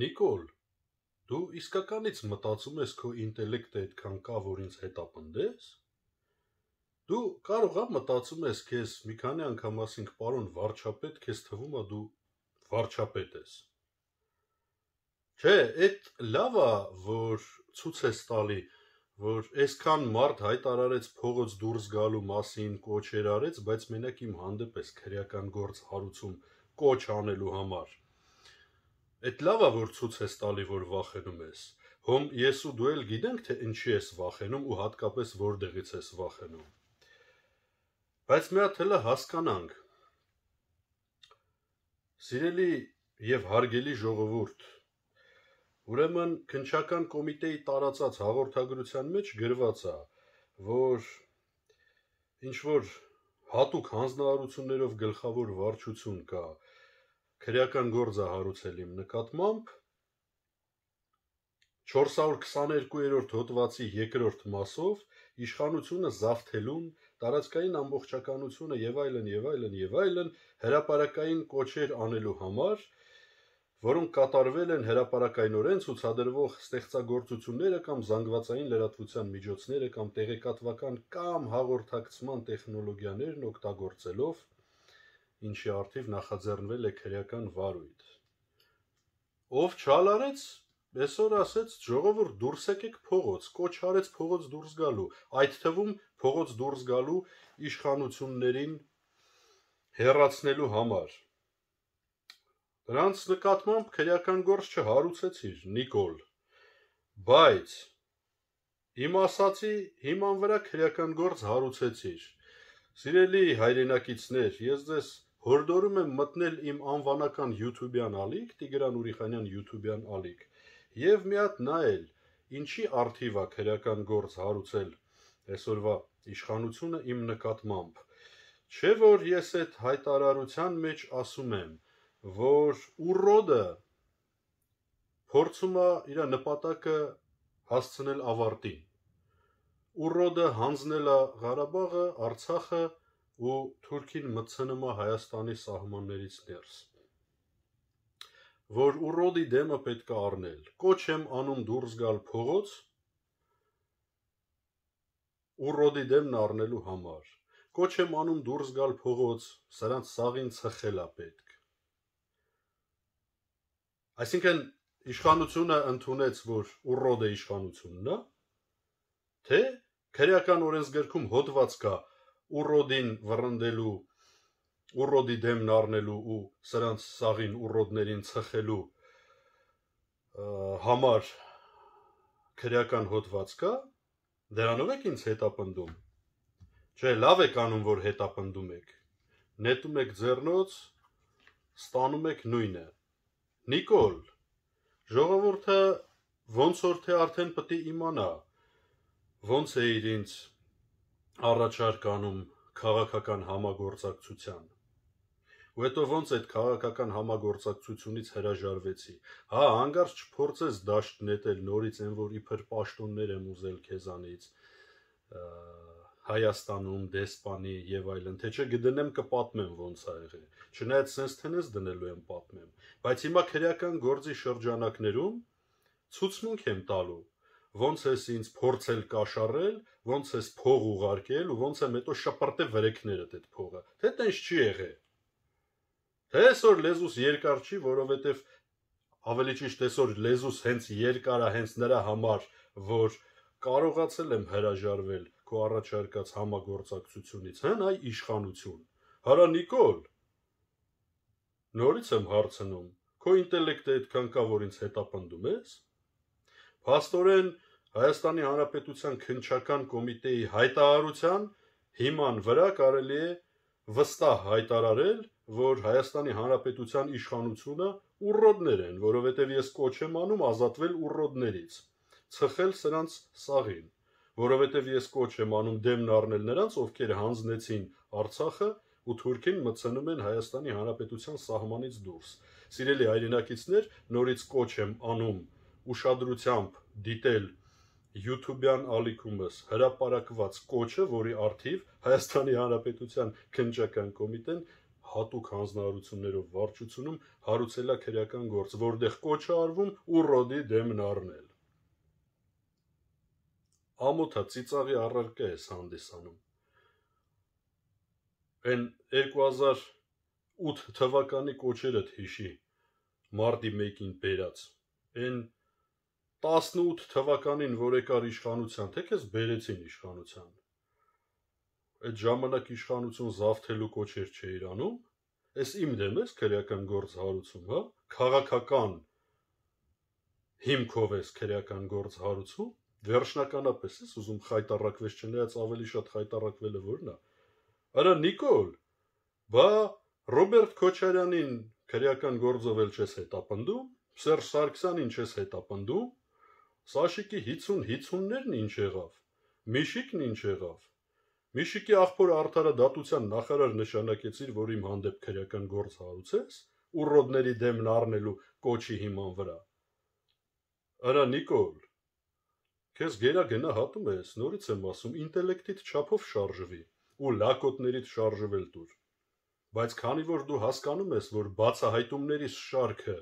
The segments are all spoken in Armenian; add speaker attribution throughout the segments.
Speaker 1: Նիկոլ, դու իսկականից մտածում ես քո ինտելեկտը այդքան կա, որ ինձ հետապնդես։ Դու կարող ես մտածում ես քեզ մի քանի անգամ ասինք պարոն վարչապետ, քեզ թվում է դու վարչապետ ես։ Չէ, այդ լավ է, որ ցույց ես տալի, որ այսքան մարդ հայտարարեց փողոց դուրս գալու մասին, կոչեր արեց, բայց մենակ իմ հանդեպ ես քրեական գործ հարուցում կոչ անելու համար։ Այդ լավ է, որ ցույց ես տալի, որ վախենում ես։ Հոմ ես ու դու էլ գիտենք, թե ինչի ես վախենում ու հատկապես որտեղից ես վախենում։ Բայց մի հատ հələ հասկանանք։ Սիրելի եւ հարգելի ժողովուրդ, ուրեմն քննչական կոմիտեի տարածած հաղորդագրության մեջ գրված է, որ ինչ որ հատուկ հանձնարարություններով գլխավոր վարչություն կա, քրեական գործ է հարուցել իմ նկատմամբ 422-րդ հոդվածի 2-րդ մասով իշխանությունը զավթելուն, տարածքային ամբողջականությունը եւ այլն հրապարակային կոչեր անելու համար, որոնք կատարվել են հրապարակայնորեն ցուցադրվող ստեղծագործությունները կամ զանգվածային լրատվության միջոցները կամ տեղեկատվական կամ հաղորդակցման տեխնոլոգիաներն օգտագործելով, ինչի առթիվ նախաձեռնվել է քրեական վարույթ։ Ով չալարեց, այսօր ասեց ժողովուրդ դուրս եկեք փողոց, կոչ արեց փողոց դուրս գալու, այդ թվում փողոց դուրս գալու իշխանություններին հեռացնելու համար։ Դրանց նկատմամբ քրեական գործ չհարուցեցիր, Նիկոլ, բայց իմ ասացի հիման վրա քրեական գործ հարուցեցիր։ Սիրելի հայրենակիցներ, ես ձեզ հորդորում եմ մտնել իմ անվանական YouTube-յան ալիք, Տիգրան Ուրիխանյան YouTube-յան ալիք, եւ մի հատ նայել, ինչի առթիվ է քրեական գործ հարուցել այսօրվա իշխանությունը իմ նկատմամբ։ Չէ որ ես այդ հայտարարության մեջ ասում եմ, որ ուռոդը փորձում է իր նպատակը հասցնել ավարտին։ Ուռոդը հանձնել է Ղարաբաղը, Արցախը ու Թուրքին մտցնում է Հայաստանի սահմաններից ներս։ Որ ուռոդի դեմը պետք է առնել։ Կոչ եմ անում դուրս գալ փողոց ուռոդի դեմն առնելու համար։ Կոչ եմ անում դուրս գալ փողոց, սրանց սաղին ծխել է պետք։ Այսինքն իշխանությունը ընդունեց, որ ուռոդը իշխանությունն է, թե քրեական օրենսգրքում հոդված կա ուռոդին վռնդելու, ուռոդի դեմն առնելու ու սրանց սաղին ուռոդներին ծխելու համար քրեական հոդված կա, դրանով եք ինձ հետապնդում։ Չէ, լավ եք անում, որ հետապնդում եք։ Նետում եք ձեռնոց, ստանում եք նույնը։ Նիկոլ, ժողովուրդը ոնց որ թե արդեն պետք է իմանա, ոնց է ինձ առաջարկ անում քաղաքական համագործակցության։ Ու հետո ոնց այդ քաղաքական համագործակցությունից հրաժարվեցի։ Հա, հանգարց չփորձես դաշտ նետել նորից այն, որ իբր պաշտոններ եմ ուզել քեզանից Հայաստանում, դեսպանի եւ այլն, թե չէ գտնեմ կպատմեմ ոնց ա եղել։ Չնայած sense թենես դնելու եմ պատմեմ, բայց հիմա քրեական գործի շրջանակներում ցուցմունք եմ տալու, ոնց ես ինձ փորձել կաշառել, ոնց ես փող ուղարկել ու ոնց եմ հետո շպրտե վրեքներդ այդ փողը։ Թե տենց չի եղել։ Թե այսօր լեզուս երկար չի, որովհետեւ ավելի ճիշտ այսօր լեզուս հենց երկար է հենց նրա համար, որ կարողացել եմ հրաժարվել քո առաջարկած համագործակցությունից, հեն այ իշխանություն։ Հարա Նիկոլ, նորից եմ հարցնում, քո ինտելեկտը այդքան կա, որ ինձ հետապնդում ես։ Փաստորեն Հայաստանի Հանրապետության քննչական կոմիտեի հայտարարության հիման վրա կարելի է վստահ հայտարարել, որ Հայաստանի Հանրապետության իշխանությունը ուռոդներ են, որովհետև ես կոչ եմ անում ազատվել ուռոդներից, ծխել սրանց սաղին, որովհետև ես կոչ եմ անում դեմն առնել նրանց, ովքեր հանձնեցին Արցախը ու Թուրքին մտցնում են Հայաստանի Հանրապետության սահմանից դուրս։ Սիրելի հայրենակիցներ, նորից կոչ եմ անում ուշադրությամբ դիտել YouTube-յան ալիքումս հրապարակված կոչը, որի առթիվ Հայաստանի Հանրապետության քննչական կոմիտեն հատուկ հանձնարարություններով վարչությունում հարուցել է քրեական գործ, որտեղ կոչ է արվում ուռոդի դեմն առնել։ Ամոթա ծիծաղի առարկա ես հանդիսանում։ Այն 2008 թվականի կոչերդ հիշի, մարտի 1-ին բերած, այն 18 թվականին, որ եկար իշխանության, թե քեզ բերեցին իշխանության, այդ ժամանակ իշխանություն զավթելու կոչեր չէիր անում, ես իմ դեմ ես քրեական գործ հարուցում, հա, քաղաքական հիմքով ես քրեական գործ հարուցում, վերջնականապես ես ուզում խայտառակվես, չնայած ավելի շատ խայտառակվելը որն է, արա Նիկոլ, բա Ռոբերտ Քոչարյանին քրեական գործով էլ չես հետապնդում, Սերժ Սարգսյանին չես հետապնդում, Սաշիկի 50-50-ներն ինչ եղավ, Միշիկն ինչ եղավ, Միշիկի աղբոր Արդարը դատության նախարար նշանակեցիր, որ իմ հանդեպ քրեական գործ հարուցես, ուռոդների դեմն առնելու կոչի հիման վրա, արա Նիկոլ, քեզ գերագնահատում ես, նորից եմ ասում, ինտելեկտիդ չափով շարժվի ու լակոտներից շարժվել տուր, բայց քանի որ դու հասկանում ես, որ բացահայտումների շարքը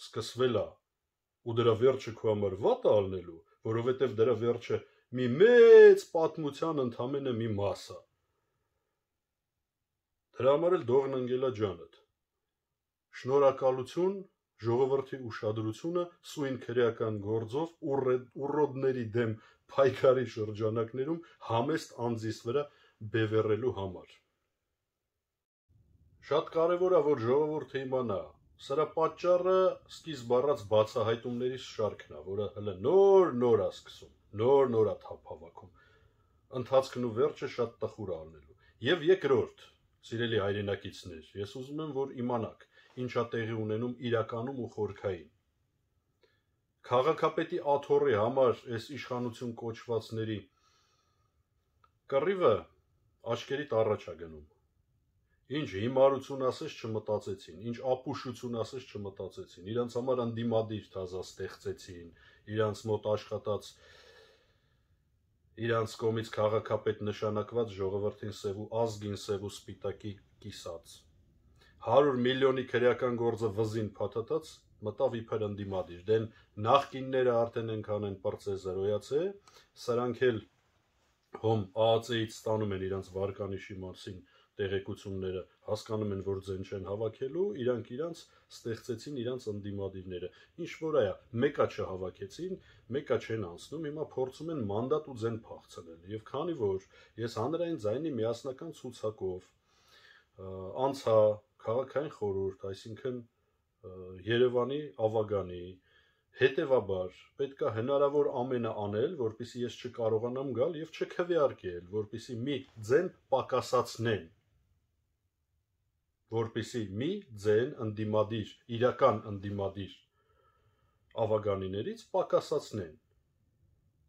Speaker 1: սկսվել է ու դրա վերջը քո համար վատ է ալնելու, որովհետև դրա վերջը մի մեծ պատմության ընդամենը մի մաս է, դրա համար էլ դողն ընկելա ջանդ, շնորհակալություն, ժողովրդի ուշադրությունը սույն քրեական գործով ուռոդների դեմ պայքարի շրջանակներում համեստ անձիս վրա բևեռելու համար։ Շատ կարևոր է, որ ժողովուրդը իմանա, սրա պատճառը սկիզբ առած բացահայտումների շարքն է, որը հələ նոր է սկսում, նոր է թափ հավաքում, ընթացքն ու վերջը շատ տխուր է ալնելու։ Եվ երկրորդ, սիրելի հայրենակիցներ, ես ուզում եմ, որ իմանաք, ինչա տեղի ունենում իրականում ու խորքային։ Քաղաքապետի աթոռի համար այս իշխանություն կոչվածների կռիվը աչքերիդ առաջ է գնում։ Ինչ հիմարություն ասես չմտածեցին, ինչ ապուշություն ասես չմտածեցին, իրանց համար անդիմադիր թազա ստեղծեցին, իրանց մոտ աշխատած, իրանց կողմից քաղաքապետ նշանակված ժողովրդին սև ու ազգին սև ու սպիտակի կիսած։ 100 միլիոնի քրեական գործը վզին փաթաթած մտավ իբր անդիմադիր, դեն նախկինները արդեն ենքան են պրծե զրոյացե, սրանք էլ հոմ ԱԱՑ-ից ստանում են իրանց վարկանիշի մասին տեղեկությունները, հասկանում են, որ ձեն չեն հավաքելու, իրանք ստեղծեցին իրանց անդիմադիրները, ինչ որ այա, մեկա չհավաքեցին, մեկա չեն անցնում, հիմա փորձում են մանդատ ու ձեն փախցնել, եւ քանի որ ես հանրային ձայնի միասնական ցուցակով անցա քաղաքային խորհուրդ, այսինքն Երևանի ավագանի, հետևաբար պետք է հնարավոր ամենը անել, որպեսզի ես չկարողանամ գալ եւ չքվեարկել, որպեսզի մի ձեն պակասացնեն, որպեսզի մի ձեն անդիմադիր, իրական անդիմադիր ավագանիներից պակասացնեն։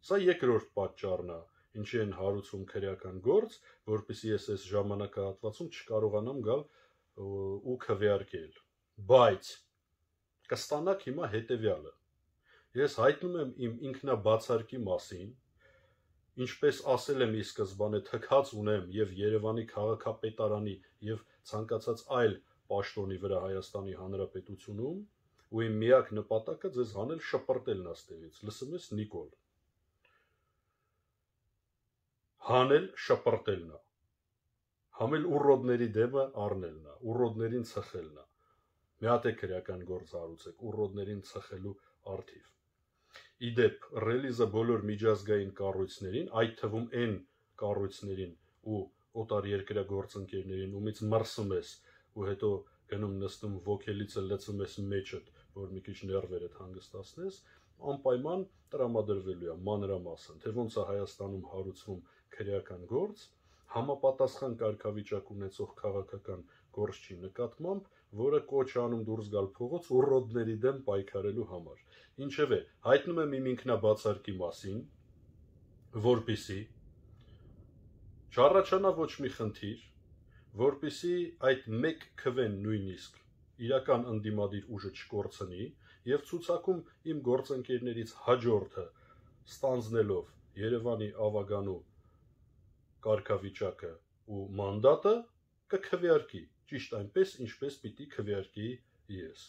Speaker 1: Սա երկրորդ պատճառն է, ինչի են հարուցում քրեական գործ, որպեսզի ես այս ժամանակահատվածում չկարողանամ գալ ու քվեարկել, բայց կստանաք հիմա հետևյալը, ես հայտնում եմ իմ ինքնաբացարկի մասին, ինչպես ասել եմ ի սկզբանե, թքած ունեմ եւ Երևանի քաղաքապետարանի եւ ցանկացած այլ պաշտոնի վրա Հայաստանի Հանրապետությունում, ու իմ միակ նպատակը ձեզ հանել շպրտելն աստեղից, լսում ես Նիկոլ, հանել շպրտելն է, համել ուռոդների դեմը առնելն է, ուռոդներին ծխելն է, մի հատ է քրեական գործ հարուցեք, ուռոդներին ծխելու արդիվ։ Իդեպ ռելիզը բոլոր միջազգային կառույցներին, այդ թվում այն կառույցներին ու օտարերկրյա գործընկերներին, ումից մրսում ես ու հետո գնում նստում ոգելիցը լցում ես մեջդ, որ մի քիչ ներվերդ հանգստացնես, անպայման տրամադրվելու է մանրամասն, թե ոնց է Հայաստանում հարուցվում քրեական գործ, համապատասխան կարգավիճակ ունեցող քաղաքական գործչի նկատմամբ, որը կոչ անում դուրս գալ փողոց ուռոդների դեմ պայքարելու համար։ Ինչևէ, հայտնում եմ իմ ինքնաբացարկի մասին, որպեսզի չառաջանա ոչ մի խնդիր, որպեսզի այդ մեկ քվեն նույնիսկ իրական անդիմադիր ուժը չկորցնի եւ ցուցակում իմ գործընկերներից հաջորդը ստանձնելով Երևանի ավագանու կարգավիճակը ու մանդատը կքվեարկի, ճիշտ այնպես, ինչպես պիտի քվեարկի ես։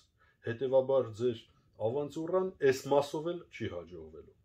Speaker 1: Հետևաբար ձեր ավանտյուրան այս մասով էլ չի հաջողվելու։